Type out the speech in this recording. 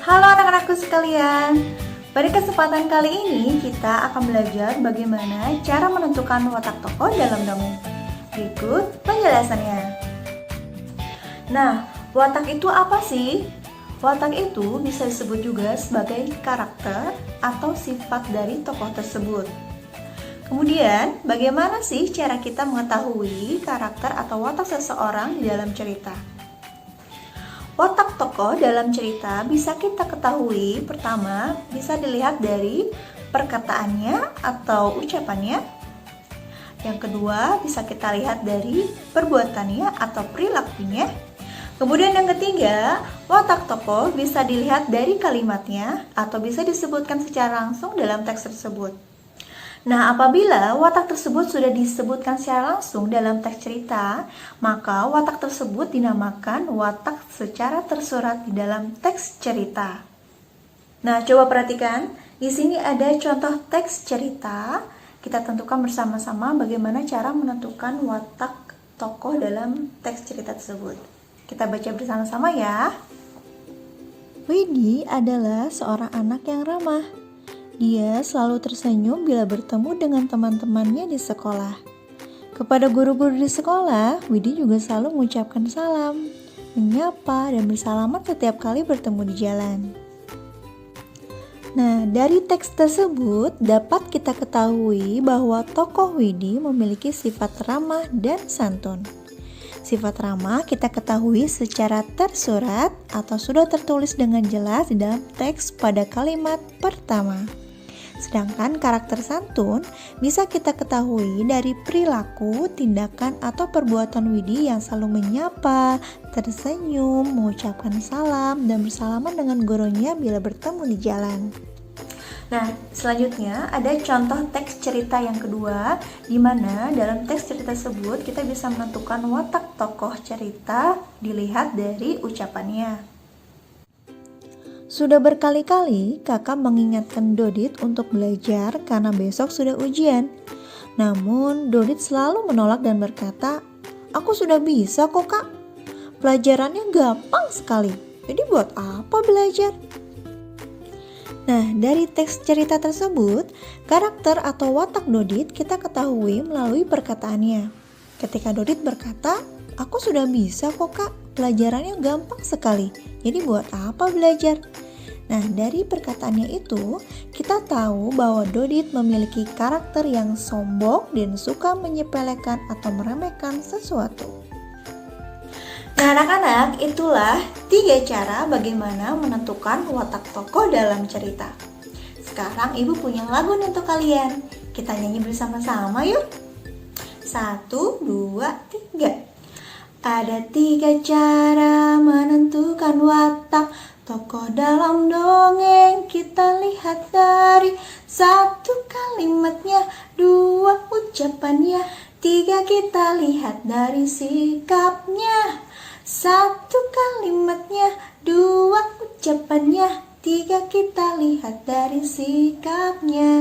Halo anak-anakku sekalian. Pada kesempatan kali ini kita akan belajar bagaimana cara menentukan watak tokoh dalam dongeng. Berikut penjelasannya. Nah, watak itu apa sih? Watak itu bisa disebut juga sebagai karakter atau sifat dari tokoh tersebut. Kemudian, bagaimana sih cara kita mengetahui karakter atau watak seseorang di dalam cerita? Watak tokoh dalam cerita bisa kita ketahui pertama bisa dilihat dari perkataannya atau ucapannya. Yang kedua bisa kita lihat dari perbuatannya atau perilakunya. Kemudian yang ketiga, watak tokoh bisa dilihat dari kalimatnya atau bisa disebutkan secara langsung dalam teks tersebut. Nah, apabila watak tersebut sudah disebutkan secara langsung dalam teks cerita, maka watak tersebut dinamakan watak secara tersurat di dalam teks cerita. Nah, coba perhatikan, di sini ada contoh teks cerita. Kita tentukan bersama-sama bagaimana cara menentukan watak tokoh dalam teks cerita tersebut. Kita baca bersama-sama ya. Widi adalah seorang anak yang ramah. Dia selalu tersenyum bila bertemu dengan teman-temannya di sekolah. Kepada guru-guru di sekolah, Widi juga selalu mengucapkan salam, menyapa, dan bersalaman setiap kali bertemu di jalan. Nah, dari teks tersebut dapat kita ketahui bahwa tokoh Widi memiliki sifat ramah dan santun. Sifat ramah kita ketahui secara tersurat atau sudah tertulis dengan jelas di dalam teks pada kalimat pertama. Sedangkan karakter santun bisa kita ketahui dari perilaku, tindakan, atau perbuatan Widi yang selalu menyapa, tersenyum, mengucapkan salam, dan bersalaman dengan gurunya bila bertemu di jalan. Nah, selanjutnya ada contoh teks cerita yang kedua, di mana dalam teks cerita tersebut kita bisa menentukan watak tokoh cerita dilihat dari ucapannya. Sudah berkali-kali kakak mengingatkan Dodit untuk belajar karena besok sudah ujian. Namun Dodit selalu menolak dan berkata, "Aku sudah bisa kok kak, pelajarannya gampang sekali, jadi buat apa belajar?" Nah, dari teks cerita tersebut, karakter atau watak Dodit kita ketahui melalui perkataannya. Ketika Dodit berkata, "Aku sudah bisa kok kak, pelajarannya gampang sekali, jadi buat apa belajar?" Nah, dari perkataannya itu, kita tahu bahwa Dodit memiliki karakter yang sombong dan suka menyepelekan atau meremehkan sesuatu. Nah, anak-anak, itulah 3 cara bagaimana menentukan watak tokoh dalam cerita. Sekarang ibu punya lagu untuk kalian. Kita nyanyi bersama-sama yuk. 1, 2, 3. Ada 3 cara menentukan watak tokoh dalam dongeng. Kita lihat dari 1 kalimatnya, 2 ucapannya, 3 kita lihat dari sikapnya. 1 kalimatnya, 2 ucapannya, 3 kita lihat dari sikapnya.